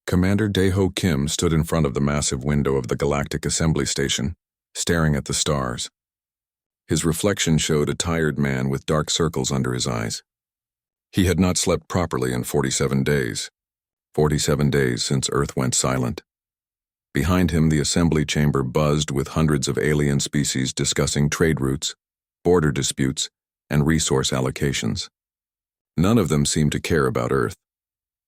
Commander Daeho Kim stood in front of the massive window of the Galactic Assembly Station, staring at the stars. His reflection showed a tired man with dark circles under his eyes. He had not slept properly in 47 days. 47 days since Earth went silent. Behind him, the assembly chamber buzzed with hundreds of alien species discussing trade routes, border disputes, and resource allocations. None of them seemed to care about Earth.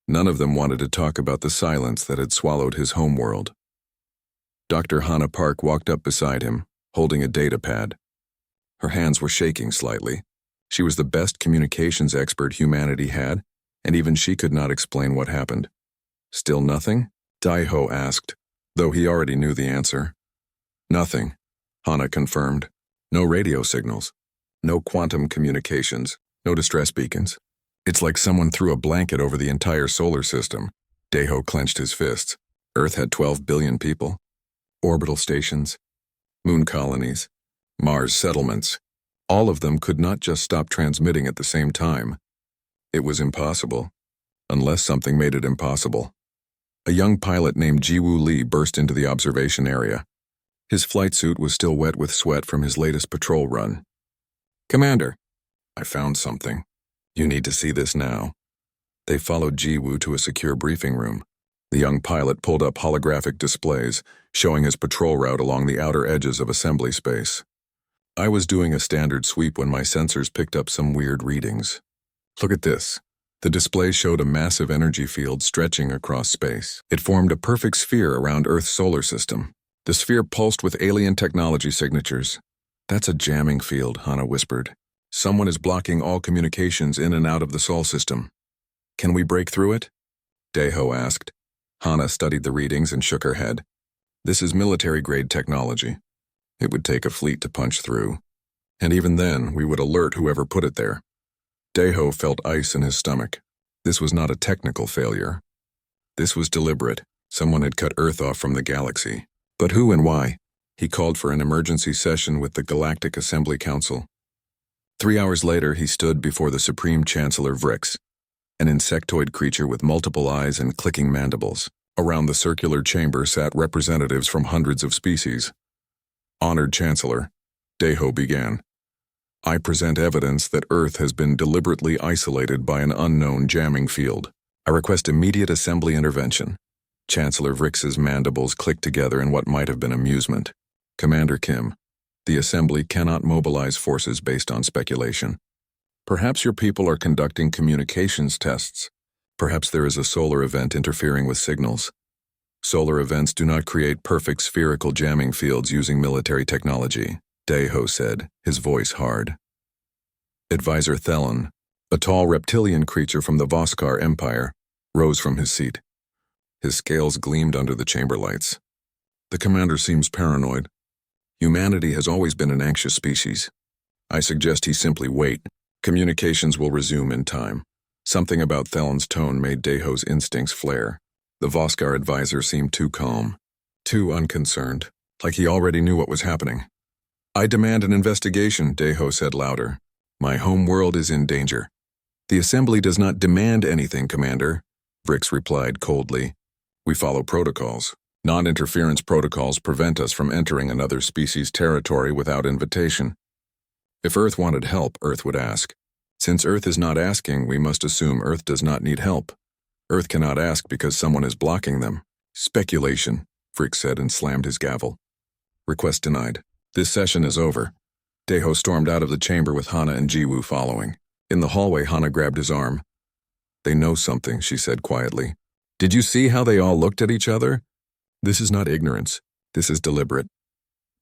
None of them wanted to talk about the silence that had swallowed his homeworld. Dr. Hannah Park walked up beside him, holding a data pad. Her hands were shaking slightly. She was the best communications expert humanity had, and even she could not explain what happened. Still nothing? Daeho asked, though he already knew the answer. Nothing, Hannah confirmed. No radio signals. No quantum communications. No distress beacons. It's like someone threw a blanket over the entire solar system. Daeho clenched his fists. Earth had 12 billion people. Orbital stations. Moon colonies. Mars settlements. All of them could not just stop transmitting at the same time. It was impossible, unless something made it impossible. A young pilot named Jiwoo Lee burst into the observation area. His flight suit was still wet with sweat from his latest patrol run. "Commander, I found something. You need to see this now." They followed Jiwoo to a secure briefing room. The young pilot pulled up holographic displays, showing his patrol route along the outer edges of assembly space. "I was doing a standard sweep when my sensors picked up some weird readings. Look at this." The display showed a massive energy field stretching across space. It formed a perfect sphere around Earth's solar system. The sphere pulsed with alien technology signatures. "That's a jamming field," Hannah whispered. "Someone is blocking all communications in and out of the Sol system. Can we break through it?" Daeho asked. Hannah studied the readings and shook her head. "This is military-grade technology. It would take a fleet to punch through. And even then, we would alert whoever put it there." Daeho felt ice in his stomach. This was not a technical failure. This was deliberate. Someone had cut Earth off from the galaxy. But who and why? He called for an emergency session with the Galactic Assembly Council. 3 hours later, he stood before the Supreme Chancellor Vrix, an insectoid creature with multiple eyes and clicking mandibles. Around the circular chamber sat representatives from hundreds of species. "Honored Chancellor," Daeho began, "I present evidence that Earth has been deliberately isolated by an unknown jamming field. I request immediate assembly intervention." Chancellor Vrix's mandibles clicked together in what might have been amusement. "Commander Kim, the assembly cannot mobilize forces based on speculation. Perhaps your people are conducting communications tests. Perhaps there is a solar event interfering with signals. Solar events do not create perfect spherical jamming fields using military technology," Daeho said, his voice hard. Advisor Thelon, a tall reptilian creature from the Voskar Empire, rose from his seat. His scales gleamed under the chamber lights. "The commander seems paranoid. Humanity has always been an anxious species. I suggest he simply wait. Communications will resume in time." Something about Thelon's tone made Daeho's instincts flare. The Voskar advisor seemed too calm, too unconcerned, like he already knew what was happening. "I demand an investigation," Daeho said louder. "My home world is in danger." "The assembly does not demand anything, Commander," Vrix replied coldly. "We follow protocols. Non-interference protocols prevent us from entering another species' territory without invitation. If Earth wanted help, Earth would ask. Since Earth is not asking, we must assume Earth does not need help. Earth cannot ask because someone is blocking them." "Speculation," Vrix said and slammed his gavel. "Request denied. This session is over." Daeho stormed out of the chamber with Hannah and Jiwoo following. In the hallway, Hannah grabbed his arm. "They know something," she said quietly. "Did you see how they all looked at each other? This is not ignorance. This is deliberate."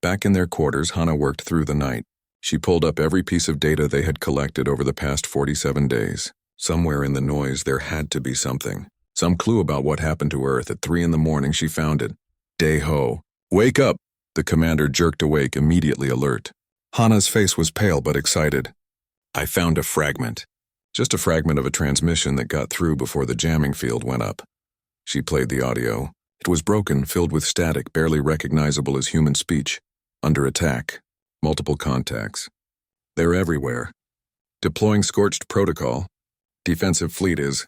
Back in their quarters, Hannah worked through the night. She pulled up every piece of data they had collected over the past 47 days. Somewhere in the noise there had to be something. Some clue about what happened to Earth. At 3 a.m, she found it. "Daeho, wake up!" The commander jerked awake, immediately alert. Hannah's face was pale but excited. "I found a fragment." Just a fragment of a transmission that got through before the jamming field went up. She played the audio. It was broken, filled with static, barely recognizable as human speech. "Under attack. Multiple contacts. They're everywhere. Deploying scorched protocol. Defensive fleet is...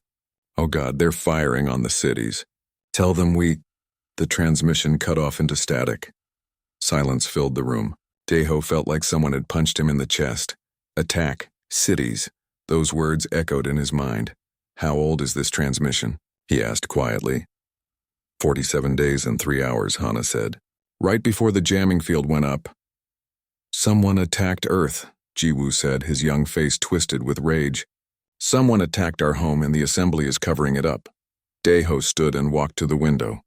Oh God, they're firing on the cities. Tell them we... The transmission cut off into static. Silence filled the room. Deho felt like someone had punched him in the chest. Attack. Cities. Those words echoed in his mind. How old is this transmission? He asked quietly. 47 days and 3 hours, Hana said. Right before the jamming field went up. Someone attacked Earth, Jiwoo said, his young face twisted with rage. Someone attacked our home and the assembly is covering it up. Deho stood and walked to the window.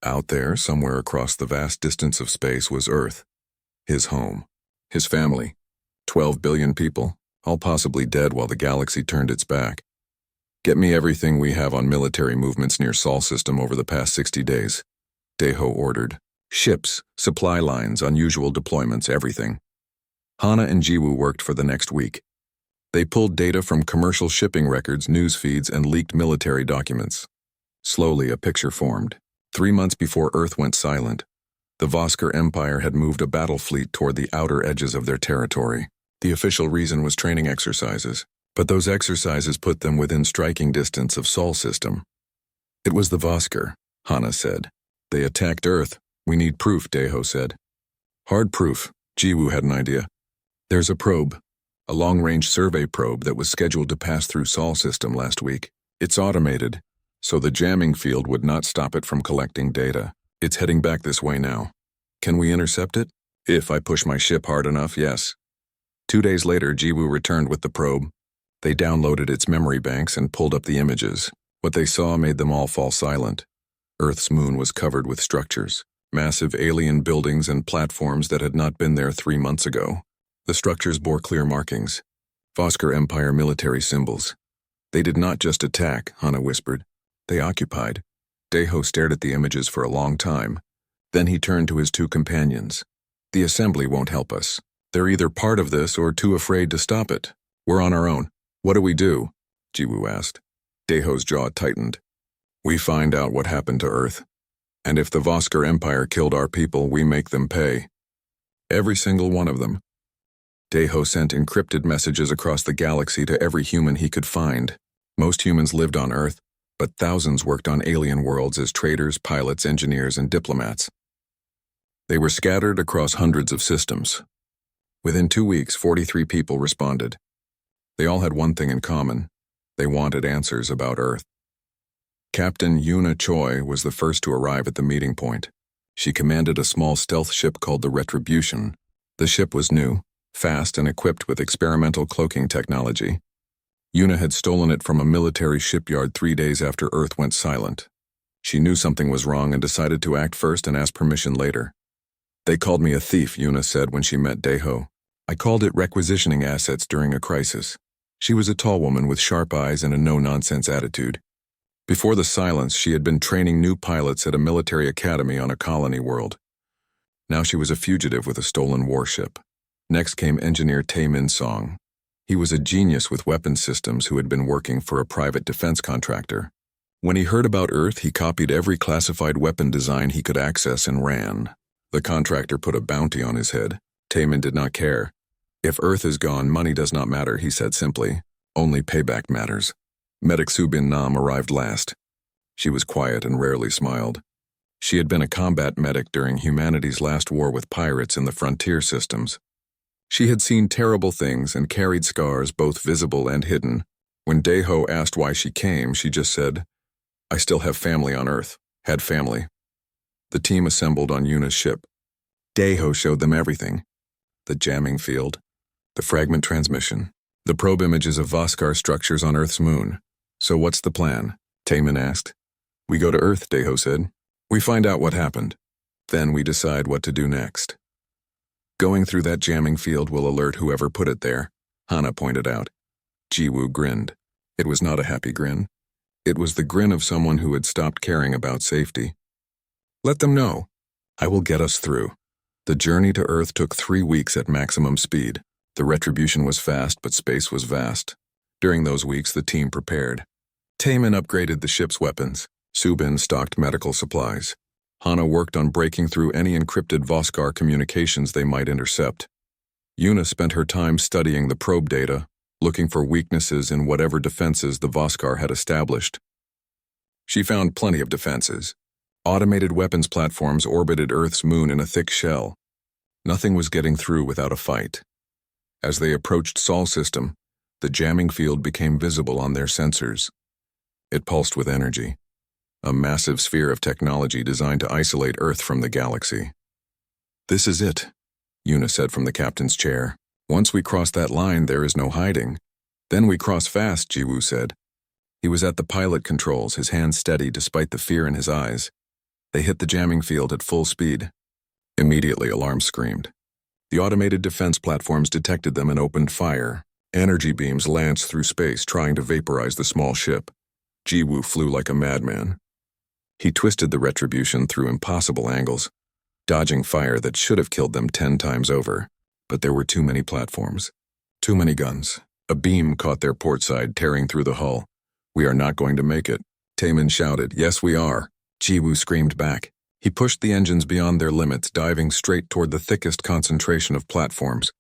Out there, somewhere across the vast distance of space, was Earth. His home. His family. 12 billion people, all possibly dead while the galaxy turned its back. Get me everything we have on military movements near Sol system over the past 60 days. Deho ordered. Ships, supply lines, unusual deployments, everything. Hana and Jiwoo worked for the next week. They pulled data from commercial shipping records, news feeds, and leaked military documents. Slowly, a picture formed. 3 months before Earth went silent, the Vosker Empire had moved a battle fleet toward the outer edges of their territory. The official reason was training exercises, but those exercises put them within striking distance of Sol system. It was the Vosker, Hana said. They attacked Earth. We need proof, Deho said. Hard proof. Jiwoo had an idea. There's a probe, a long-range survey probe that was scheduled to pass through Sol system last week. It's automated, so the jamming field would not stop it from collecting data. It's heading back this way now. Can we intercept it? If I push my ship hard enough, yes. 2 days later, Jiwoo returned with the probe. They downloaded its memory banks and pulled up the images. What they saw made them all fall silent. Earth's moon was covered with structures, massive alien buildings and platforms that had not been there 3 months ago. The structures bore clear markings, Vosker Empire military symbols. They did not just attack, Hana whispered. They occupied. Deho stared at the images for a long time. Then he turned to his 2 companions. The assembly won't help us. They're either part of this or too afraid to stop it. We're on our own. What do we do? Jiwoo asked. Deho's jaw tightened. We find out what happened to Earth. And if the Vosker Empire killed our people, we make them pay. Every single one of them. Deho sent encrypted messages across the galaxy to every human he could find. Most humans lived on Earth, but thousands worked on alien worlds as traders, pilots, engineers, and diplomats. They were scattered across hundreds of systems. Within 2 weeks, 43 people responded. They all had one thing in common. They wanted answers about Earth. Captain Yuna Choi was the first to arrive at the meeting point. She commanded a small stealth ship called the Retribution. The ship was new, fast, and equipped with experimental cloaking technology. Yuna had stolen it from a military shipyard 3 days after Earth went silent. She knew something was wrong and decided to act first and ask permission later. They called me a thief, Yuna said when she met Deho. I called it requisitioning assets during a crisis. She was a tall woman with sharp eyes and a no-nonsense attitude. Before the silence, she had been training new pilots at a military academy on a colony world. Now she was a fugitive with a stolen warship. Next came engineer Tae-min Song. He was a genius with weapons systems who had been working for a private defense contractor. When he heard about Earth, he copied every classified weapon design he could access and ran. The contractor put a bounty on his head. Tae-min did not care. If Earth is gone, money does not matter, he said simply. Only payback matters. Medic Subin Nam arrived last. She was quiet and rarely smiled. She had been a combat medic during humanity's last war with pirates in the frontier systems. She had seen terrible things and carried scars both visible and hidden. When Deho asked why she came, she just said, I still have family on Earth. Had family. The team assembled on Yuna's ship. Deho showed them everything. The jamming field, the fragment transmission, the probe images of Voskar structures on Earth's moon. So what's the plan? Tae-min asked. We go to Earth, Deho said. We find out what happened. Then we decide what to do next. Going through that jamming field will alert whoever put it there, Hana pointed out. Jiwoo grinned. It was not a happy grin. It was the grin of someone who had stopped caring about safety. Let them know. I will get us through. The journey to Earth took 3 weeks at maximum speed. The retribution was fast, but space was vast. During those weeks, the team prepared. Tae-min upgraded the ship's weapons. Subin stocked medical supplies. Hana worked on breaking through any encrypted Voskar communications they might intercept. Yuna spent her time studying the probe data, looking for weaknesses in whatever defenses the Voskar had established. She found plenty of defenses. Automated weapons platforms orbited Earth's moon in a thick shell. Nothing was getting through without a fight. As they approached Sol system, the jamming field became visible on their sensors. It pulsed with energy, a massive sphere of technology designed to isolate Earth from the galaxy. "This is it," Yuna said from the captain's chair. "Once we cross that line, there is no hiding. Then we cross fast," Jiwoo said. He was at the pilot controls, his hands steady despite the fear in his eyes. They hit the jamming field at full speed. Immediately, alarms screamed. The automated defense platforms detected them and opened fire. Energy beams lanced through space, trying to vaporize the small ship. Jiwoo flew like a madman. He twisted the retribution through impossible angles, dodging fire that should have killed them 10 times over. But there were too many platforms. Too many guns. A beam caught their port side, tearing through the hull. "We are not going to make it," Taemin shouted. "Yes, we are," Jiwoo screamed back. He pushed the engines beyond their limits, diving straight toward the thickest concentration of platforms.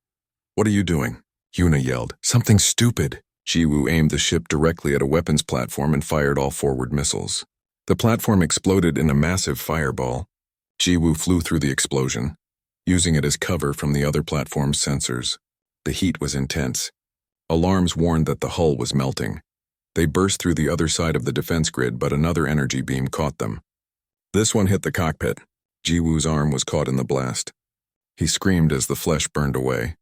"What are you doing?" Yuna yelled. "Something stupid." Jiwoo aimed the ship directly at a weapons platform and fired all forward missiles. The platform exploded in a massive fireball. Jiwoo flew through the explosion, using it as cover from the other platform's sensors. The heat was intense. Alarms warned that the hull was melting. They burst through the other side of the defense grid, but another energy beam caught them. This one hit the cockpit. Jiwoo's arm was caught in the blast. He screamed as the flesh burned away.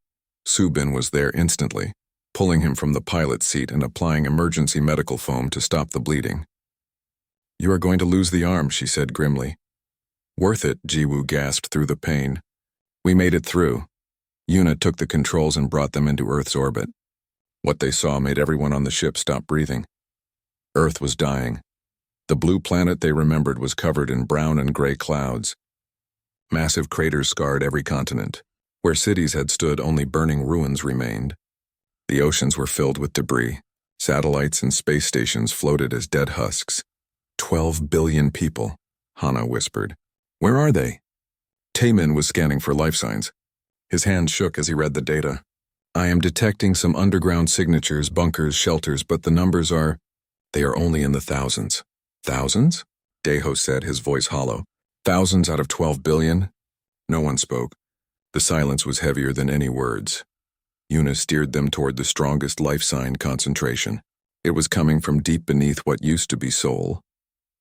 Subin was there instantly, pulling him from the pilot's seat and applying emergency medical foam to stop the bleeding. "You are going to lose the arm," she said grimly. "Worth it," Jiwoo gasped through the pain. "We made it through." Yuna took the controls and brought them into Earth's orbit. What they saw made everyone on the ship stop breathing. Earth was dying. The blue planet they remembered was covered in brown and gray clouds. Massive craters scarred every continent. Where cities had stood, only burning ruins remained. The oceans were filled with debris. Satellites and space stations floated as dead husks. 12 billion people, Hana whispered. "Where are they?" Taemin was scanning for life signs. His hand shook as he read the data. "I am detecting some underground signatures, bunkers, shelters, but the numbers they are only in the thousands." "Thousands?" Daeho said, his voice hollow. "Thousands out of 12 billion?" No one spoke. The silence was heavier than any words. Yuna steered them toward the strongest life sign concentration. It was coming from deep beneath what used to be Seoul.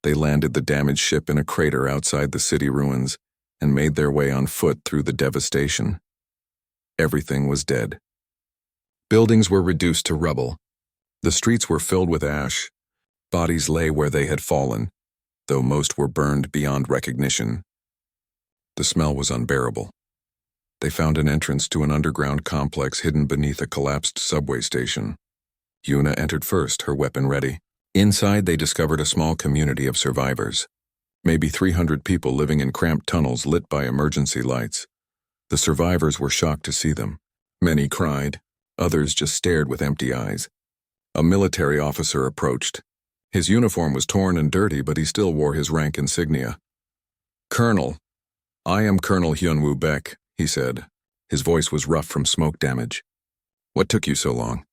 They landed the damaged ship in a crater outside the city ruins and made their way on foot through the devastation. Everything was dead. Buildings were reduced to rubble. The streets were filled with ash. Bodies lay where they had fallen, though most were burned beyond recognition. The smell was unbearable. They found an entrance to an underground complex hidden beneath a collapsed subway station. Yuna entered first, her weapon ready. Inside, they discovered a small community of survivors. Maybe 300 people living in cramped tunnels lit by emergency lights. The survivors were shocked to see them. Many cried. Others just stared with empty eyes. A military officer approached. His uniform was torn and dirty, but he still wore his rank insignia. "Colonel, I am Colonel Hyunwoo Baek," he said. His voice was rough from smoke damage. "What took you so long?"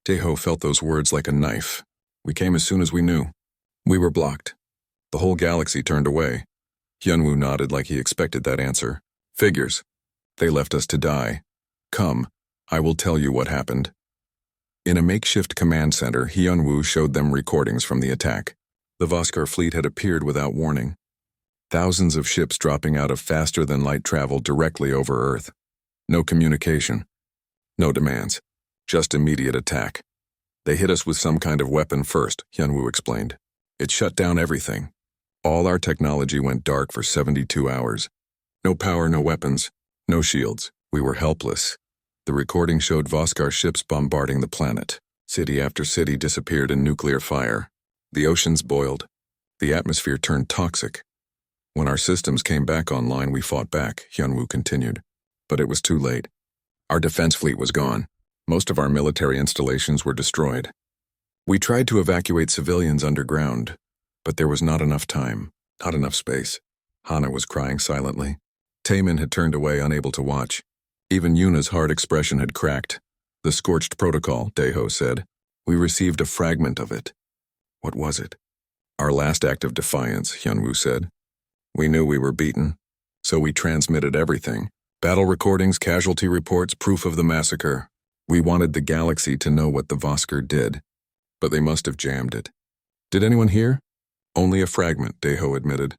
Daeho felt those words like a knife. "We came as soon as we knew. We were blocked. The whole galaxy turned away." Hyunwoo nodded like he expected that answer. "Figures. They left us to die. Come, I will tell you what happened." In a makeshift command center, Hyunwoo showed them recordings from the attack. The Voskar fleet had appeared without warning. Thousands of ships dropping out of faster-than-light travel directly over Earth. No communication. No demands. Just immediate attack. "They hit us with some kind of weapon first," Hyunwoo explained. "It shut down everything. All our technology went dark for 72 hours. No power, no weapons, no shields. We were helpless." The recording showed Voskar ships bombarding the planet. City after city disappeared in nuclear fire. The oceans boiled. The atmosphere turned toxic. "When our systems came back online, we fought back," Hyunwoo continued. "But it was too late. Our defense fleet was gone. Most of our military installations were destroyed. We tried to evacuate civilians underground, but there was not enough time, not enough space." Hana was crying silently. Taemin had turned away, unable to watch. Even Yuna's hard expression had cracked. "The scorched protocol," Daeho said. "We received a fragment of it." "What was it?" "Our last act of defiance," Hyunwoo said. We knew we were beaten, so we transmitted everything. Battle recordings, casualty reports, proof of the massacre. We wanted the galaxy to know what the Voskar did, but they must have jammed it. Did anyone hear? Only a fragment, Daeho admitted.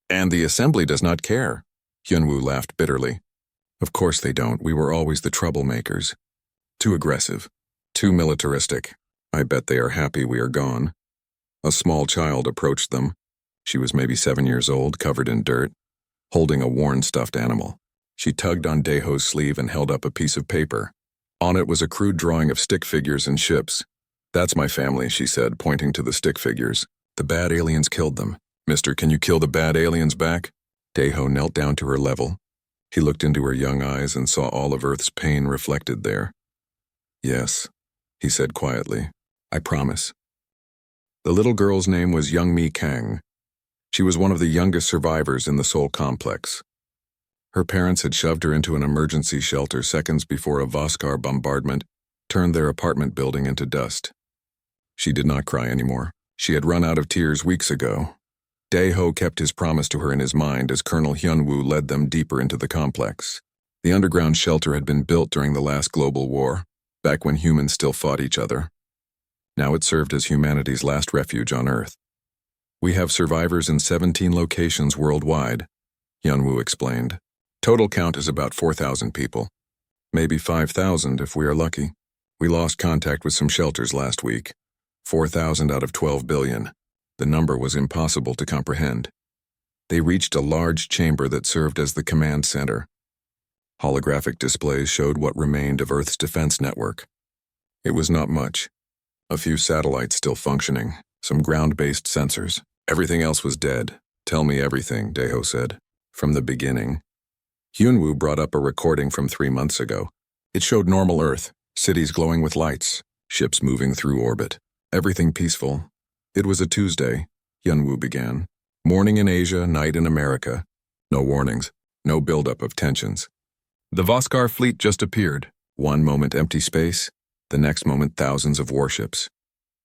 And the assembly does not care. Hyunwoo laughed bitterly. Of course they don't. We were always the troublemakers. Too aggressive. Too militaristic. I bet they are happy we are gone. A small child approached them. She was maybe 7 years old, covered in dirt, holding a worn stuffed animal. She tugged on Daeho's sleeve and held up a piece of paper. On it was a crude drawing of stick figures and ships. That's my family, she said, pointing to the stick figures. The bad aliens killed them. Mister, can you kill the bad aliens back? Daeho knelt down to her level. He looked into her young eyes and saw all of Earth's pain reflected there. Yes, he said quietly. I promise. The little girl's name was Youngmi Kang. She was one of the youngest survivors in the Seoul complex. Her parents had shoved her into an emergency shelter seconds before a Voskar bombardment turned their apartment building into dust. She did not cry anymore. She had run out of tears weeks ago. Daeho kept his promise to her in his mind as Colonel Hyunwoo led them deeper into the complex. The underground shelter had been built during the last global war, back when humans still fought each other. Now it served as humanity's last refuge on Earth. We have survivors in 17 locations worldwide, Hyunwoo explained. Total count is about 4,000 people. Maybe 5,000 if we are lucky. We lost contact with some shelters last week. 4,000 out of 12 billion. The number was impossible to comprehend. They reached a large chamber that served as the command center. Holographic displays showed what remained of Earth's defense network. It was not much. A few satellites still functioning, some ground-based sensors. Everything else was dead. Tell me everything, Daeho said. From the beginning. Hyunwoo brought up a recording from 3 months ago. It showed normal Earth, cities glowing with lights, ships moving through orbit. Everything peaceful. It was a Tuesday, Hyunwoo began. Morning in Asia, night in America. No warnings, no buildup of tensions. The Voskar fleet just appeared. One moment empty space, the next moment thousands of warships.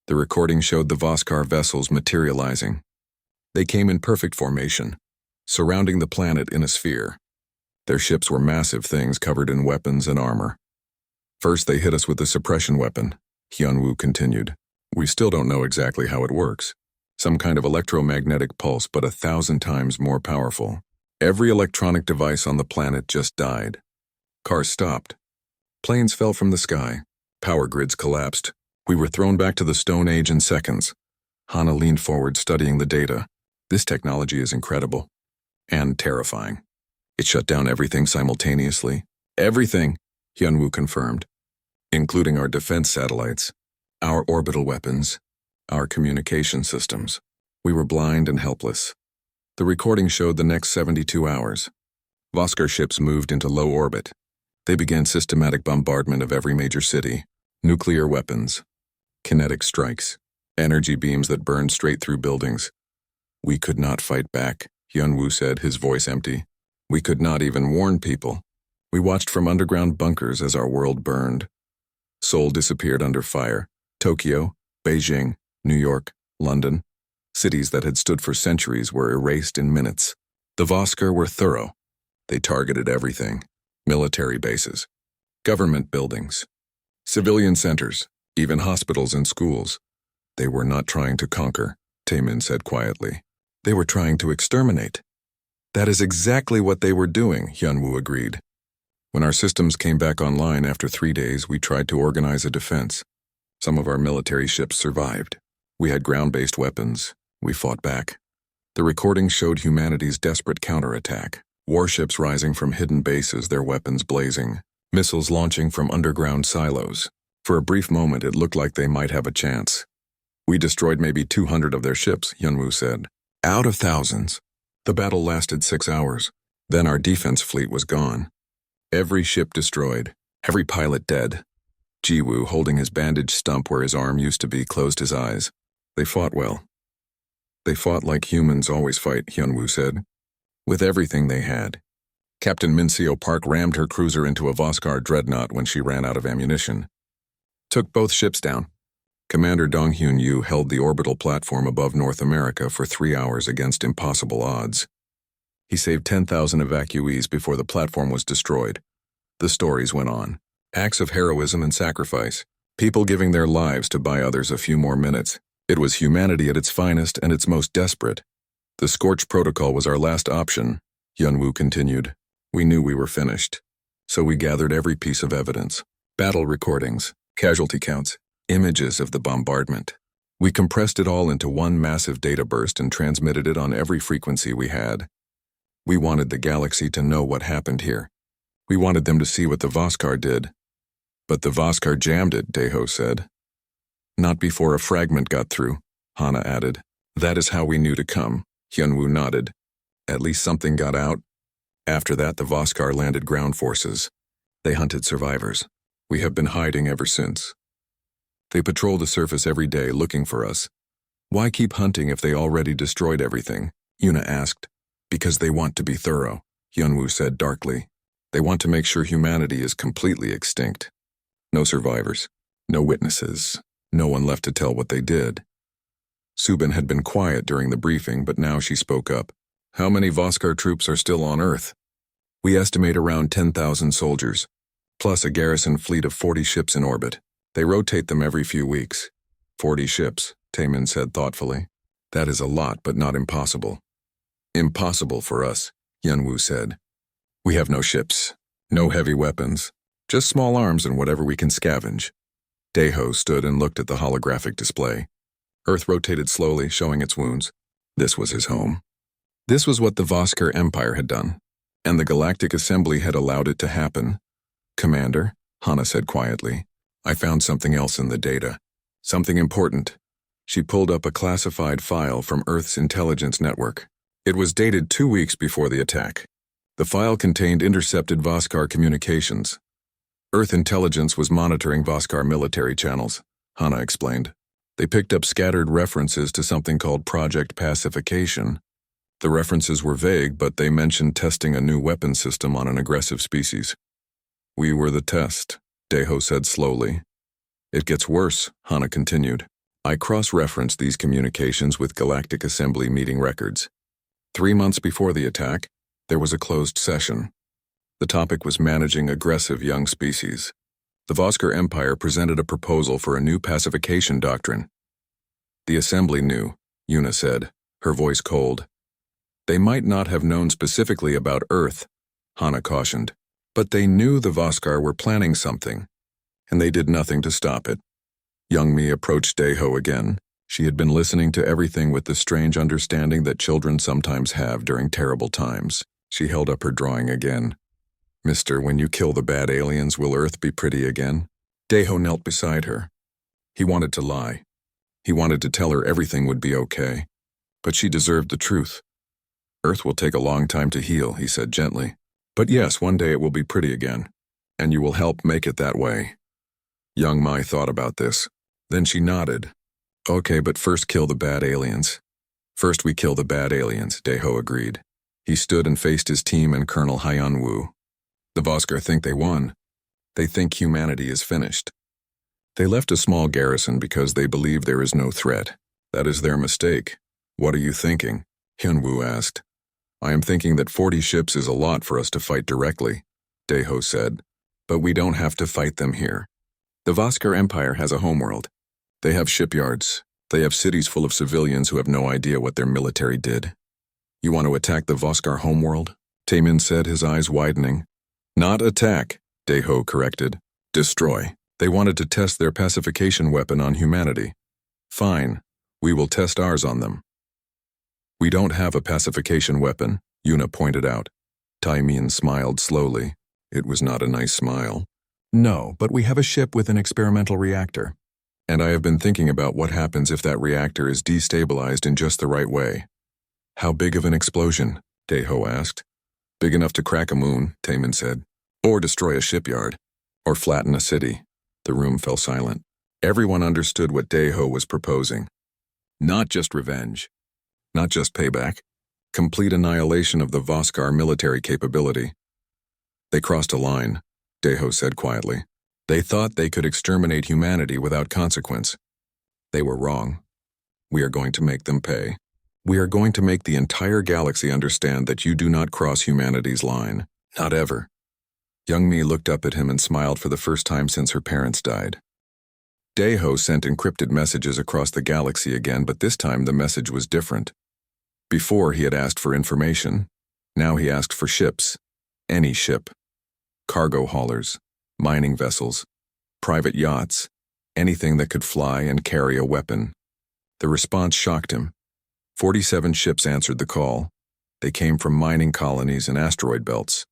The recording showed the Voskar vessels materializing. They came in perfect formation, surrounding the planet in a sphere. Their ships were massive things covered in weapons and armor. First they hit us with a suppression weapon, Hyunwoo continued. We still don't know exactly how it works. Some kind of electromagnetic pulse, but 1,000 times more powerful. Every electronic device on the planet just died. Cars stopped. Planes fell from the sky. Power grids collapsed. We were thrown back to the Stone Age in seconds. Hana leaned forward, studying the data. This technology is incredible. And terrifying. It shut down everything simultaneously. Everything, Hyunwoo confirmed. Including our defense satellites. Our orbital weapons, our communication systems. We were blind and helpless. The recording showed the next 72 hours. Voskar ships moved into low orbit. They began systematic bombardment of every major city. Nuclear weapons, kinetic strikes, energy beams that burned straight through buildings. We could not fight back, Hyunwoo said, his voice empty. We could not even warn people. We watched from underground bunkers as our world burned. Seoul disappeared under fire. Tokyo, Beijing, New York, London, cities that had stood for centuries were erased in minutes. The Voskar were thorough. They targeted everything. Military bases, government buildings, civilian centers, even hospitals and schools. They were not trying to conquer, Taemin said quietly. They were trying to exterminate. That is exactly what they were doing, Hyunwoo agreed. When our systems came back online after 3 days, we tried to organize a defense. Some of our military ships survived. We had ground-based weapons. We fought back. The recording showed humanity's desperate counterattack. Warships rising from hidden bases, their weapons blazing. Missiles launching from underground silos. For a brief moment, it looked like they might have a chance. We destroyed maybe 200 of their ships, Hyunwoo said. Out of thousands. The battle lasted 6 hours. Then our defense fleet was gone. Every ship destroyed. Every pilot dead. Jiwoo, holding his bandaged stump where his arm used to be, closed his eyes. They fought well. They fought like humans always fight, Hyunwoo said. With everything they had. Captain Minseo Park rammed her cruiser into a Voskar dreadnought when she ran out of ammunition. Took both ships down. Commander Donghyun Yu held the orbital platform above North America for 3 hours against impossible odds. He saved 10,000 evacuees before the platform was destroyed. The stories went on. Acts of heroism and sacrifice. People giving their lives to buy others a few more minutes. It was humanity at its finest and its most desperate. The Scorch Protocol was our last option, Yunwu continued. We knew we were finished. So we gathered every piece of evidence. Battle recordings, casualty counts, images of the bombardment. We compressed it all into one massive data burst and transmitted it on every frequency we had. We wanted the galaxy to know what happened here. We wanted them to see what the Voskar did. But the Voskar jammed it, Deho said. Not before a fragment got through, Hana added. That is how we knew to come, Hyunwoo nodded. At least something got out. After that, the Voskar landed ground forces. They hunted survivors. We have been hiding ever since. They patrol the surface every day looking for us. Why keep hunting if they already destroyed everything? Yuna asked. Because they want to be thorough, Hyunwoo said darkly. They want to make sure humanity is completely extinct. No survivors, no witnesses, no one left to tell what they did. Subin had been quiet during the briefing, but now she spoke up. How many Voskar troops are still on Earth? We estimate around 10,000 soldiers, plus a garrison fleet of 40 ships in orbit. They rotate them every few weeks. 40 ships, Taemin said thoughtfully. That is a lot, but not impossible. Impossible for us, Yunwoo said. We have no ships, no heavy weapons, just small arms and whatever we can scavenge. Deho stood and looked at the holographic display. Earth rotated slowly, showing its wounds. This was his home. This was what the Voskar Empire had done, and the Galactic Assembly had allowed it to happen. Commander, Hana said quietly, I found something else in the data. Something important. She pulled up a classified file from Earth's intelligence network. It was dated 2 weeks before the attack. The file contained intercepted Voskar communications. Earth intelligence was monitoring Voskar military channels, Hana explained. They picked up scattered references to something called Project Pacification. The references were vague, but they mentioned testing a new weapon system on an aggressive species. We were the test, Deho said slowly. It gets worse, Hana continued. I cross-referenced these communications with Galactic Assembly meeting records. 3 months before the attack, there was a closed session. The topic was managing aggressive young species. The Voskar Empire presented a proposal for a new pacification doctrine. The Assembly knew, Yuna said, her voice cold. They might not have known specifically about Earth, Hana cautioned, but they knew the Voskar were planning something, and they did nothing to stop it. Youngmi approached Deho again. She had been listening to everything with the strange understanding that children sometimes have during terrible times. She held up her drawing again. Mister, when you kill the bad aliens, will Earth be pretty again? Deho knelt beside her. He wanted to lie. He wanted to tell her everything would be okay. But she deserved the truth. Earth will take a long time to heal, he said gently. But yes, one day it will be pretty again. And you will help make it that way. Young Mai thought about this. Then she nodded. Okay, but first kill the bad aliens. First we kill the bad aliens, Deho agreed. He stood and faced his team and Colonel Hyunwoo. The Voskar think they won. They think humanity is finished. They left a small garrison because they believe there is no threat. That is their mistake. What are you thinking? Hyunwoo asked. I am thinking that 40 ships is a lot for us to fight directly, Deho said. But we don't have to fight them here. The Voskar Empire has a homeworld. They have shipyards. They have cities full of civilians who have no idea what their military did. You want to attack the Voskar homeworld? Taemin said, his eyes widening. Not attack, Deho corrected. Destroy. They wanted to test their pacification weapon on humanity. Fine. We will test ours on them. We don't have a pacification weapon, Yuna pointed out. Taemin smiled slowly. It was not a nice smile. No, but we have a ship with an experimental reactor. And I have been thinking about what happens if that reactor is destabilized in just the right way. How big of an explosion? Deho asked. Big enough to crack a moon, Taemin said. Or destroy a shipyard. Or flatten a city. The room fell silent. Everyone understood what Deho was proposing. Not just revenge. Not just payback. Complete annihilation of the Voskar military capability. They crossed a line, Deho said quietly. They thought they could exterminate humanity without consequence. They were wrong. We are going to make them pay. We are going to make the entire galaxy understand that you do not cross humanity's line. Not ever. Young Mi looked up at him and smiled for the first time since her parents died. Daeho sent encrypted messages across the galaxy again, but this time the message was different. Before he had asked for information, now he asked for ships. Any ship. Cargo haulers, mining vessels, private yachts, anything that could fly and carry a weapon. The response shocked him. 47 ships answered the call. They came from mining colonies and asteroid belts.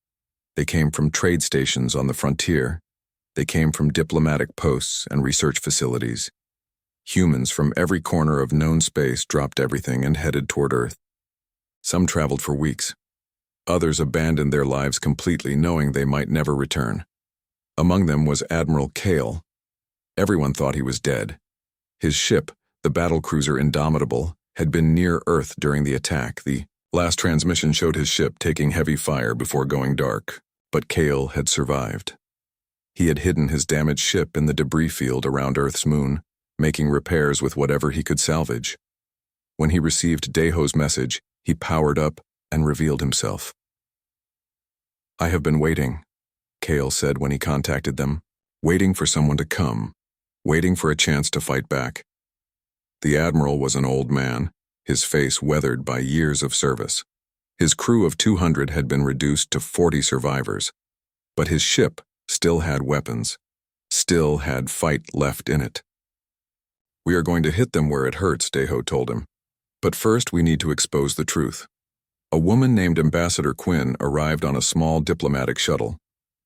They came from trade stations on the frontier. They came from diplomatic posts and research facilities. Humans from every corner of known space dropped everything and headed toward Earth. Some traveled for weeks. Others abandoned their lives completely, knowing they might never return. Among them was Admiral Kale. Everyone thought he was dead. His ship, the battlecruiser Indomitable, had been near Earth during the attack. The last transmission showed his ship taking heavy fire before going dark, but Kale had survived. He had hidden his damaged ship in the debris field around Earth's moon, making repairs with whatever he could salvage. When he received Daeho's message, he powered up and revealed himself. "I have been waiting," Kale said when he contacted them, "waiting for someone to come, waiting for a chance to fight back." The Admiral was an old man, his face weathered by years of service. His crew of 200 had been reduced to 40 survivors, but his ship still had weapons, still had fight left in it. "We are going to hit them where it hurts," Daeho told him. "But first we need to expose the truth." A woman named Ambassador Quinn arrived on a small diplomatic shuttle.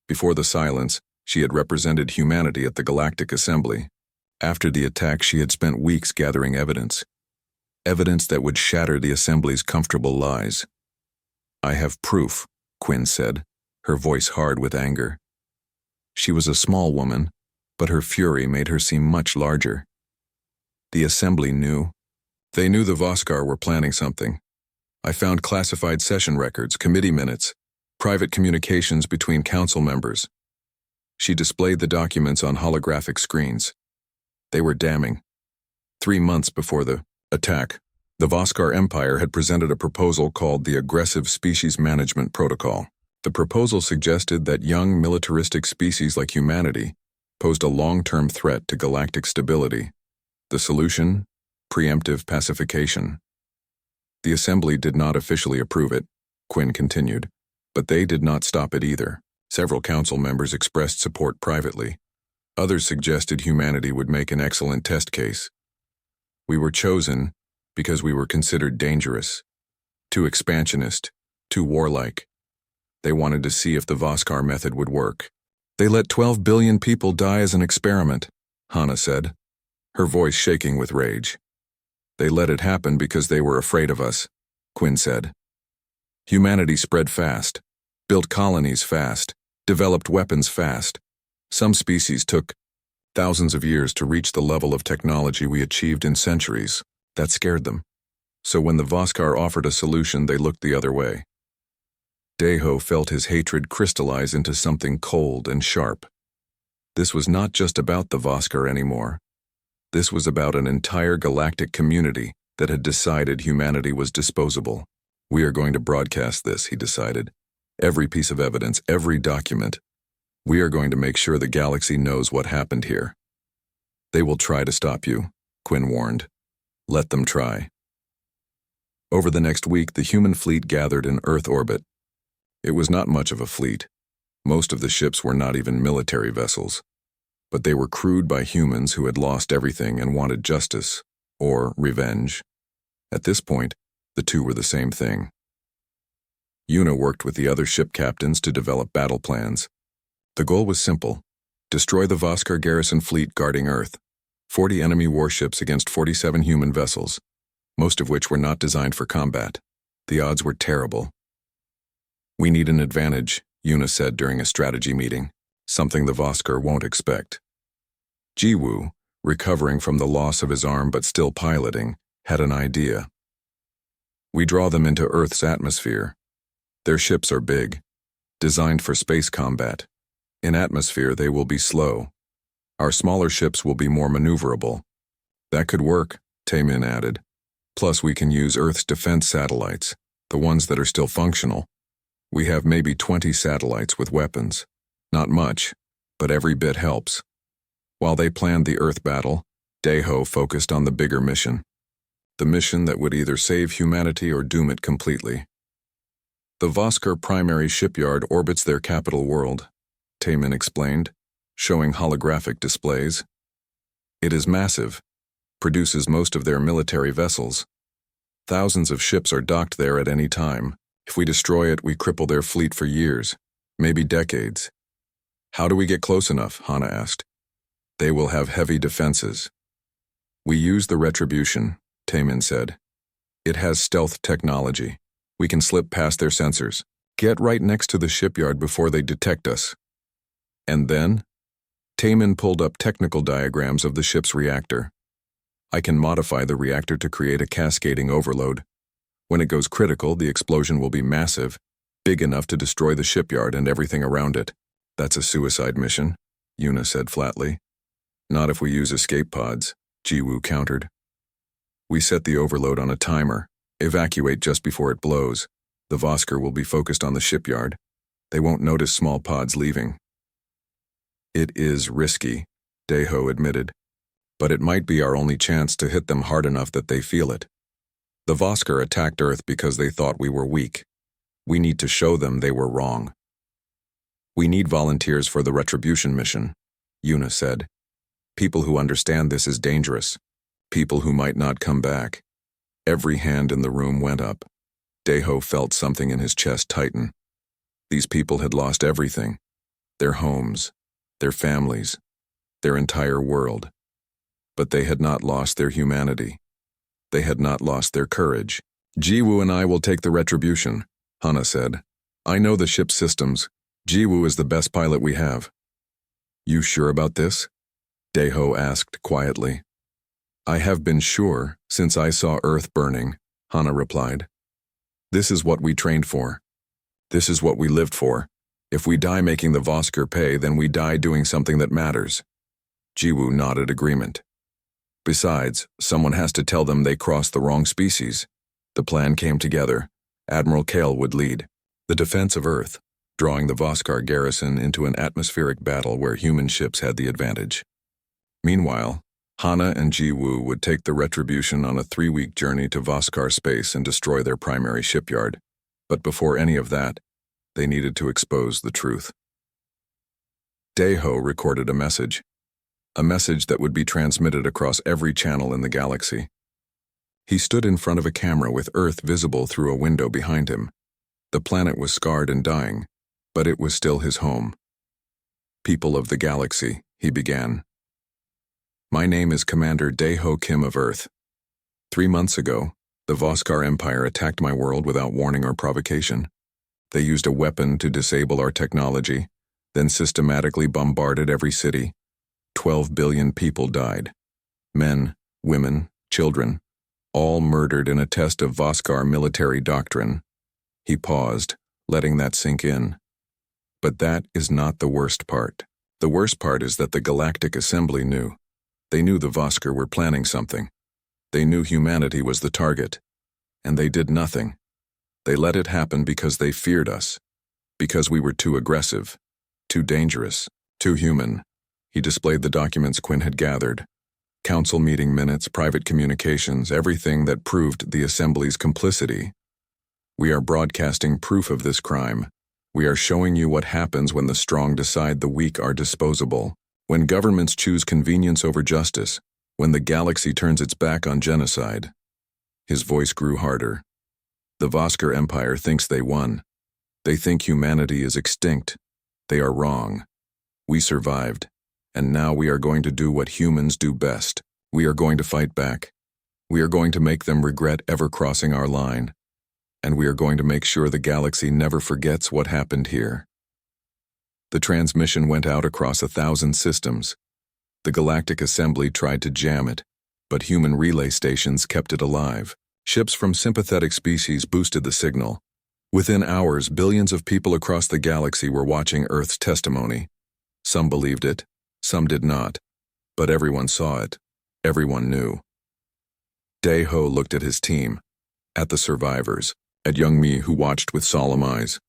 Before the silence, she had represented humanity at the Galactic Assembly. After the attack, she had spent weeks gathering evidence. Evidence that would shatter the Assembly's comfortable lies. "I have proof," Quinn said, her voice hard with anger. She was a small woman, but her fury made her seem much larger. The Assembly knew. They knew the Voskar were planning something. "I found classified session records, committee minutes, private communications between council members." She displayed the documents on holographic screens. They were damning. 3 months before the attack, the Voskar Empire had presented a proposal called the Aggressive Species Management Protocol. The proposal suggested that young militaristic species like humanity posed a long-term threat to galactic stability. The solution? Preemptive pacification. The Assembly did not officially approve it, Quinn continued, but they did not stop it either. Several council members expressed support privately. Others suggested humanity would make an excellent test case. We were chosen because we were considered dangerous, too expansionist, too warlike. They wanted to see if the Voskar method would work. "They let 12 billion people die as an experiment," Hana said, her voice shaking with rage. "They let it happen because they were afraid of us," Quinn said. "Humanity spread fast, built colonies fast, developed weapons fast. Some species took thousands of years to reach the level of technology we achieved in centuries. That scared them. So when the Voskar offered a solution, they looked the other way." Daeho felt his hatred crystallize into something cold and sharp. This was not just about the Voskar anymore. This was about an entire galactic community that had decided humanity was disposable. "We are going to broadcast this," he decided. "Every piece of evidence, every document. We are going to make sure the galaxy knows what happened here." "They will try to stop you," Quinn warned. "Let them try." Over the next week, the human fleet gathered in Earth orbit. It was not much of a fleet. Most of the ships were not even military vessels, but they were crewed by humans who had lost everything and wanted justice, or revenge. At this point, the two were the same thing. Yuna worked with the other ship captains to develop battle plans. The goal was simple: destroy the Voskar garrison fleet guarding Earth. 40 enemy warships against 47 human vessels, most of which were not designed for combat. The odds were terrible. "We need an advantage," Yuna said during a strategy meeting, something the Voskar won't expect. Jiwoo, recovering from the loss of his arm but still piloting, had an idea. "We draw them into Earth's atmosphere. Their ships are big, designed for space combat. In atmosphere, they will be slow. Our smaller ships will be more maneuverable." "That could work," Taemin added. Plus, we can use Earth's defense satellites, the ones that are still functional. We have maybe 20 satellites with weapons. Not much, but every bit helps. While they planned the Earth battle, Daeho focused on the bigger mission. The mission that would either save humanity or doom it completely. The Voskar primary shipyard orbits their capital world, Taemin explained, showing holographic displays. It is massive, produces most of their military vessels. Thousands of ships are docked there at any time. If we destroy it, we cripple their fleet for years, maybe decades. How do we get close enough? Hana asked. They will have heavy defenses. We use the Retribution, Taemin said. It has stealth technology. We can slip past their sensors, get right next to the shipyard before they detect us. And then? Taemin pulled up technical diagrams of the ship's reactor. I can modify the reactor to create a cascading overload. When it goes critical, the explosion will be massive, big enough to destroy the shipyard and everything around it. That's a suicide mission, Yuna said flatly. Not if we use escape pods, Jiwoo countered. We set the overload on a timer, evacuate just before it blows. The Voskar will be focused on the shipyard. They won't notice small pods leaving. It is risky, Daeho admitted, but it might be our only chance to hit them hard enough that they feel it. The Voskar attacked Earth because they thought we were weak. We need to show them they were wrong. We need volunteers for the Retribution mission, Yuna said. People who understand this is dangerous. People who might not come back. Every hand in the room went up. Daeho felt something in his chest tighten. These people had lost everything. Their homes, their families, their entire world. But they had not lost their humanity. They had not lost their courage. Jiwoo and I will take the Retribution, Hana said. I know the ship's systems. Jiwoo is the best pilot we have. You sure about this? Daeho asked quietly. I have been sure since I saw Earth burning, Hana replied. This is what we trained for. This is what we lived for. If we die making the Voskar pay, then we die doing something that matters. Jiwoo nodded agreement. Besides, someone has to tell them they crossed the wrong species. The plan came together. Admiral Kale would lead the defense of Earth, drawing the Voskar garrison into an atmospheric battle where human ships had the advantage. Meanwhile, Hana and Jiwoo would take the Retribution on a 3-week journey to Voskar space and destroy their primary shipyard. But before any of that, they needed to expose the truth. Daeho recorded a message that would be transmitted across every channel in the galaxy. He stood in front of a camera with Earth visible through a window behind him. The planet was scarred and dying, but it was still his home. People of the galaxy, he began. My name is Commander Daeho Kim of Earth. 3 months ago, the Voskar Empire attacked my world without warning or provocation. They used a weapon to disable our technology, then systematically bombarded every city. 12 billion people died. Men, women, children, all murdered in a test of Voskar military doctrine. He paused, letting that sink in. But that is not the worst part. The worst part is that the Galactic Assembly knew. They knew the Voskar were planning something. They knew humanity was the target. And they did nothing. They let it happen because they feared us. Because we were too aggressive, too dangerous, too human. He displayed the documents Quinn had gathered. Council meeting minutes, private communications, everything that proved the Assembly's complicity. We are broadcasting proof of this crime. We are showing you what happens when the strong decide the weak are disposable. When governments choose convenience over justice. When the galaxy turns its back on genocide. His voice grew harder. The Voskar Empire thinks they won. They think humanity is extinct. They are wrong. We survived. And now we are going to do what humans do best. We are going to fight back. We are going to make them regret ever crossing our line. And we are going to make sure the galaxy never forgets what happened here. The transmission went out across 1,000 systems. The Galactic Assembly tried to jam it, but human relay stations kept it alive. Ships from sympathetic species boosted the signal. Within hours, billions of people across the galaxy were watching Earth's testimony. Some believed it, some did not. But everyone saw it. Everyone knew. Dae-ho looked at his team, at the survivors, at young Mi who watched with solemn eyes.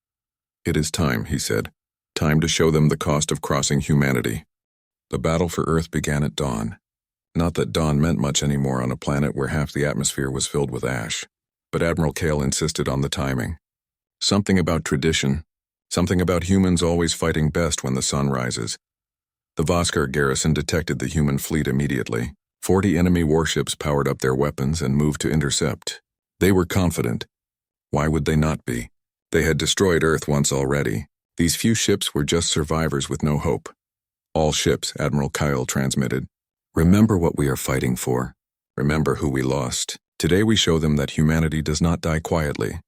"It is time," he said. "Time to show them the cost of crossing humanity." The battle for Earth began at dawn. Not that dawn meant much anymore on a planet where half the atmosphere was filled with ash, but Admiral Kale insisted on the timing. Something about tradition, something about humans always fighting best when the sun rises. The Voskar garrison detected the human fleet immediately. 40 enemy warships powered up their weapons and moved to intercept. They were confident. Why would they not be? They had destroyed Earth once already. These few ships were just survivors with no hope. "All ships," Admiral Kyle transmitted. "Remember what we are fighting for. Remember who we lost. Today we show them that humanity does not die quietly."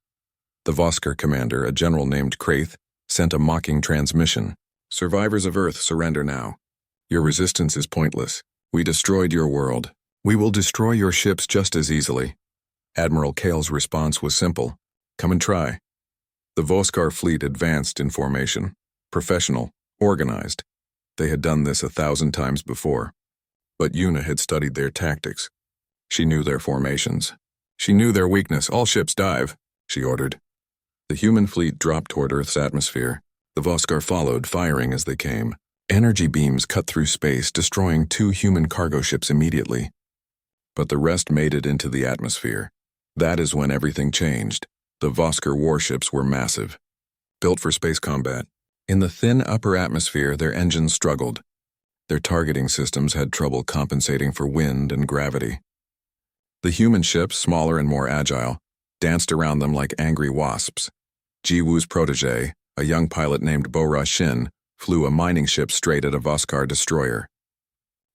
The Voskar commander, a general named Kraith, sent a mocking transmission. "Survivors of Earth, surrender now. Your resistance is pointless. We destroyed your world. We will destroy your ships just as easily." Admiral Kale's response was simple. "Come and try." The Voskar fleet advanced in formation. Professional, organized. They had done this 1,000 times before. But Yuna had studied their tactics. She knew their formations. She knew their weakness. "All ships dive," she ordered. The human fleet dropped toward Earth's atmosphere. The Voskar followed, firing as they came. Energy beams cut through space, destroying 2 human cargo ships immediately. But the rest made it into the atmosphere. That is when everything changed. The Voskar warships were massive, built for space combat. In the thin upper atmosphere, their engines struggled. Their targeting systems had trouble compensating for wind and gravity. The human ships, smaller and more agile, danced around them like angry wasps. Jiwoo's protege, a young pilot named Bo-Ra Shin, flew a mining ship straight at a Voskar destroyer.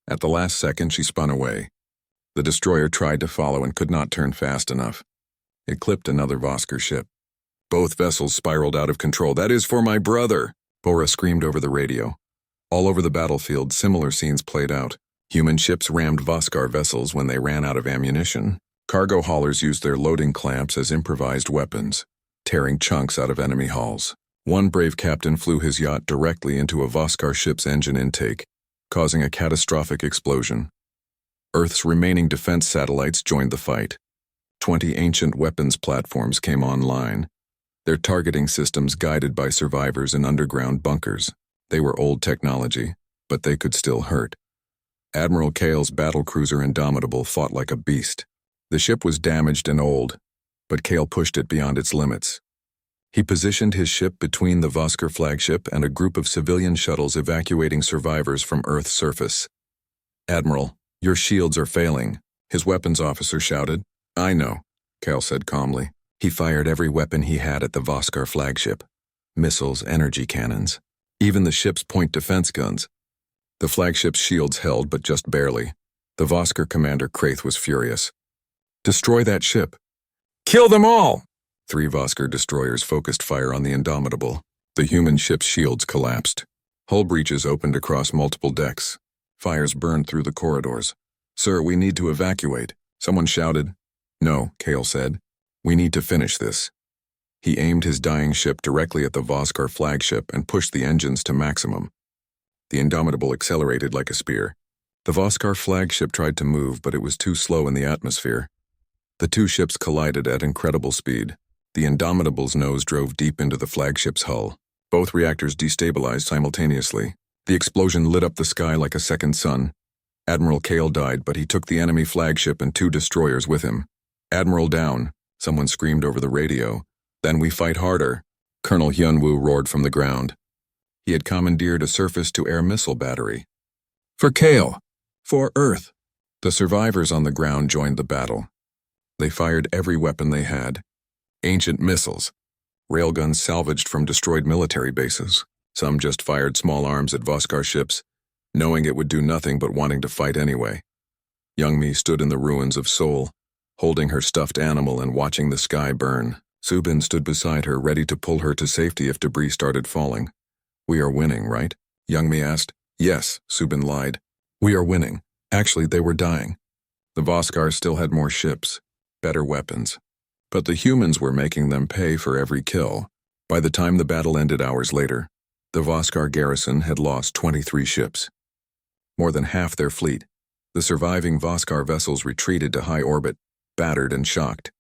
At the last second, she spun away. The destroyer tried to follow and could not turn fast enough. It clipped another Voskar ship. Both vessels spiraled out of control. "That is for my brother!" Bo-Ra screamed over the radio. All over the battlefield, similar scenes played out. Human ships rammed Voskar vessels when they ran out of ammunition. Cargo haulers used their loading clamps as improvised weapons, tearing chunks out of enemy hulls. One brave captain flew his yacht directly into a Voskar ship's engine intake, causing a catastrophic explosion. Earth's remaining defense satellites joined the fight. 20 ancient weapons platforms came online, their targeting systems guided by survivors in underground bunkers. They were old technology, but they could still hurt. Admiral Kale's battlecruiser Indomitable fought like a beast. The ship was damaged and old, but Kale pushed it beyond its limits. He positioned his ship between the Voskar flagship and a group of civilian shuttles evacuating survivors from Earth's surface. "Admiral, your shields are failing," his weapons officer shouted. "I know," Kale said calmly. He fired every weapon he had at the Voskar flagship. Missiles, energy cannons, even the ship's point defense guns. The flagship's shields held, but just barely. The Voskar commander Kraith was furious. "Destroy that ship. Kill them all!" 3 Voskar destroyers focused fire on the Indomitable. The human ship's shields collapsed. Hull breaches opened across multiple decks. Fires burned through the corridors. "Sir, we need to evacuate," someone shouted. "No," Kale said. "We need to finish this." He aimed his dying ship directly at the Voskar flagship and pushed the engines to maximum. The Indomitable accelerated like a spear. The Voskar flagship tried to move, but it was too slow in the atmosphere. The 2 ships collided at incredible speed. The Indomitable's nose drove deep into the flagship's hull. Both reactors destabilized simultaneously. The explosion lit up the sky like a second sun. Admiral Kale died, but he took the enemy flagship and 2 destroyers with him. "Admiral down," someone screamed over the radio. "Then we fight harder," Colonel Hyunwoo roared from the ground. He had commandeered a surface-to-air missile battery. "For Kale! For Earth!" The survivors on the ground joined the battle. They fired every weapon they had. Ancient missiles, railguns salvaged from destroyed military bases. Some just fired small arms at Voskar ships, knowing it would do nothing but wanting to fight anyway. Youngmi stood in the ruins of Seoul, holding her stuffed animal and watching the sky burn. Subin stood beside her, ready to pull her to safety if debris started falling. "We are winning, right?" Youngmi asked. "Yes," Subin lied. "We are winning. Actually, they were dying." The Voskar still had more ships, better weapons. But the humans were making them pay for every kill. By the time the battle ended hours later, the Voskar garrison had lost 23 ships. More than half their fleet. The surviving Voskar vessels retreated to high orbit, battered and shocked.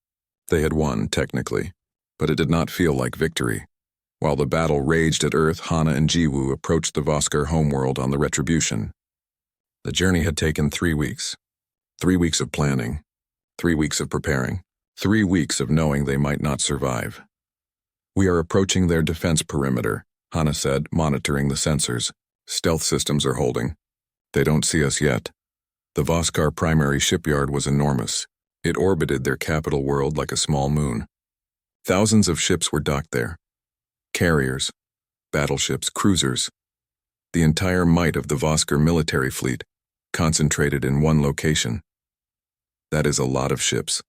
They had won, technically, but it did not feel like victory. While the battle raged at Earth, Hana and Jiwoo approached the Voskar homeworld on the Retribution. The journey had taken 3 weeks. 3 weeks of planning. 3 weeks of preparing. 3 weeks of knowing they might not survive. "We are approaching their defense perimeter," Hana said, monitoring the sensors. "Stealth systems are holding. They don't see us yet." The Voskar primary shipyard was enormous. It orbited their capital world like a small moon. Thousands of ships were docked there. Carriers, battleships, cruisers. The entire might of the Voskar military fleet, concentrated in one location. "That is a lot of ships,"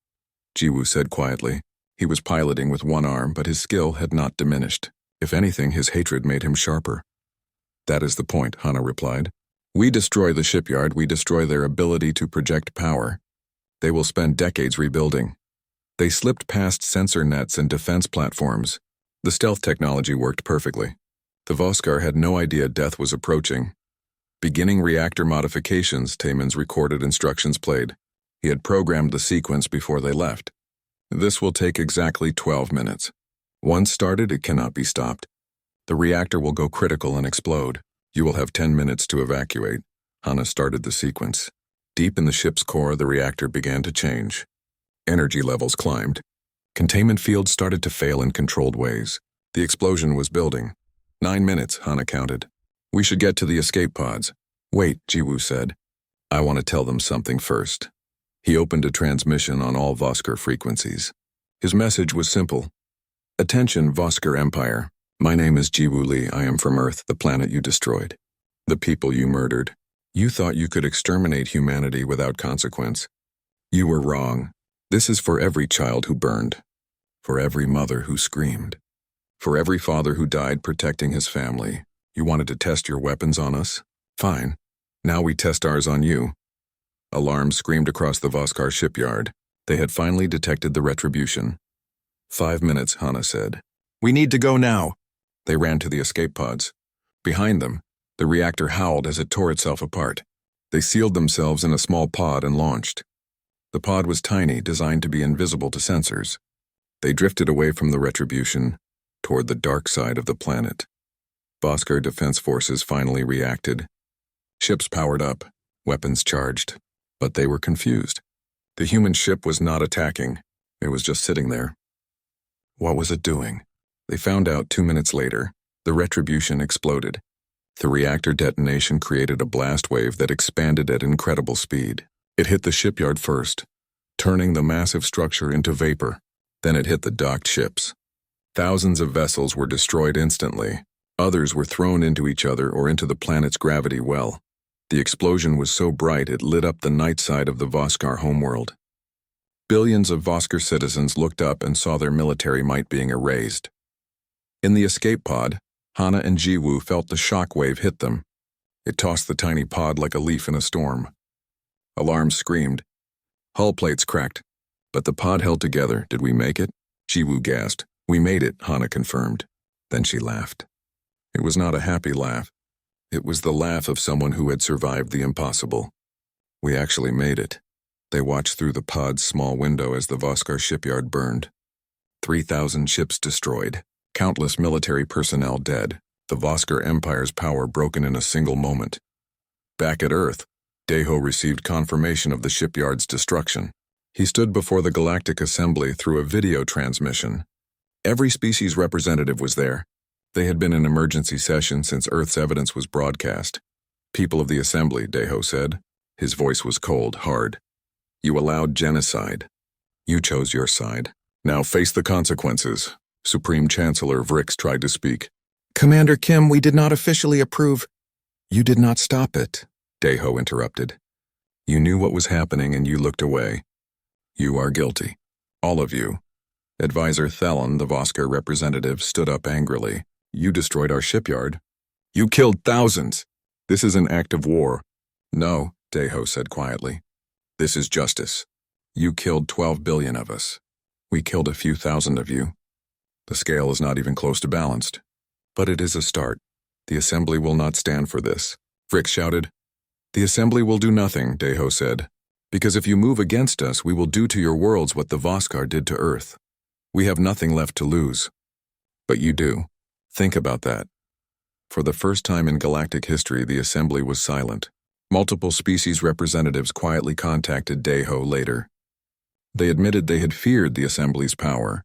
Jiwoo said quietly. He was piloting with one arm, but his skill had not diminished. If anything, his hatred made him sharper. "That is the point," Hana replied. "We destroy the shipyard, we destroy their ability to project power. They will spend decades rebuilding." They slipped past sensor nets and defense platforms. The stealth technology worked perfectly. The Voskar had no idea death was approaching. Beginning reactor modifications, Taemin's recorded instructions played. He had programmed the sequence before they left. "This will take exactly 12 minutes. Once started, it cannot be stopped. The reactor will go critical and explode. You will have 10 minutes to evacuate." Hana started the sequence. Deep in the ship's core, the reactor began to change. Energy levels climbed. Containment fields started to fail in controlled ways. The explosion was building. 9 minutes, Hana counted. "We should get to the escape pods." "Wait," Jiwoo said. "I want to tell them something first." He opened a transmission on all Voskar frequencies. His message was simple. "Attention, Voskar Empire. My name is Jiwoo Lee. I am from Earth, the planet you destroyed. The people you murdered. You thought you could exterminate humanity without consequence. You were wrong. This is for every child who burned. For every mother who screamed. For every father who died protecting his family. You wanted to test your weapons on us? Fine. Now we test ours on you." Alarms screamed across the Voskar shipyard. They had finally detected the Retribution. 5 minutes, Hana said. "We need to go now." They ran to the escape pods. Behind them, the reactor howled as it tore itself apart. They sealed themselves in a small pod and launched. The pod was tiny, designed to be invisible to sensors. They drifted away from the Retribution, toward the dark side of the planet. Voskar defense forces finally reacted. Ships powered up, weapons charged. But they were confused. The human ship was not attacking. It was just sitting there. What was it doing? They found out 2 minutes later. The Retribution exploded. The reactor detonation created a blast wave that expanded at incredible speed. It hit the shipyard first, turning the massive structure into vapor. Then it hit the docked ships. Thousands of vessels were destroyed instantly. Others were thrown into each other or into the planet's gravity well. The explosion was so bright it lit up the night side of the Voskar homeworld. Billions of Voskar citizens looked up and saw their military might being erased. In the escape pod, Hana and Jiwoo felt the shock wave hit them. It tossed the tiny pod like a leaf in a storm. Alarms screamed. Hull plates cracked. But the pod held together. "Did we make it?" Jiwoo gasped. "We made it," Hana confirmed. Then she laughed. It was not a happy laugh. It was the laugh of someone who had survived the impossible. "We actually made it." They watched through the pod's small window as the Voskar shipyard burned. 3,000 ships destroyed. Countless military personnel dead. The Voskar Empire's power broken in a single moment. Back at Earth, Daeho received confirmation of the shipyard's destruction. He stood before the Galactic Assembly through a video transmission. Every species representative was there. They had been in emergency session since Earth's evidence was broadcast. "People of the Assembly," Daeho said. His voice was cold, hard. "You allowed genocide. You chose your side. Now face the consequences." Supreme Chancellor Vrix tried to speak. "Commander Kim, we did not officially approve." "You did not stop it," Daeho interrupted. "You knew what was happening and you looked away. You are guilty. All of you." Advisor Thelon, the Voskar representative, stood up angrily. "You destroyed our shipyard. You killed thousands. This is an act of war." "No," Daeho said quietly. "This is justice. You killed 12 billion of us. We killed a few thousand of you. The scale is not even close to balanced. But it is a start. The Assembly will not stand for this." Vrix shouted. "The Assembly will do nothing," Daeho said. Because if you move against us, we will do to your worlds what the Voskar did to Earth. We have nothing left to lose. But you do. Think about that. For the first time in galactic history, the assembly was silent. Multiple species representatives quietly contacted Deho later. They admitted they had feared the assembly's power,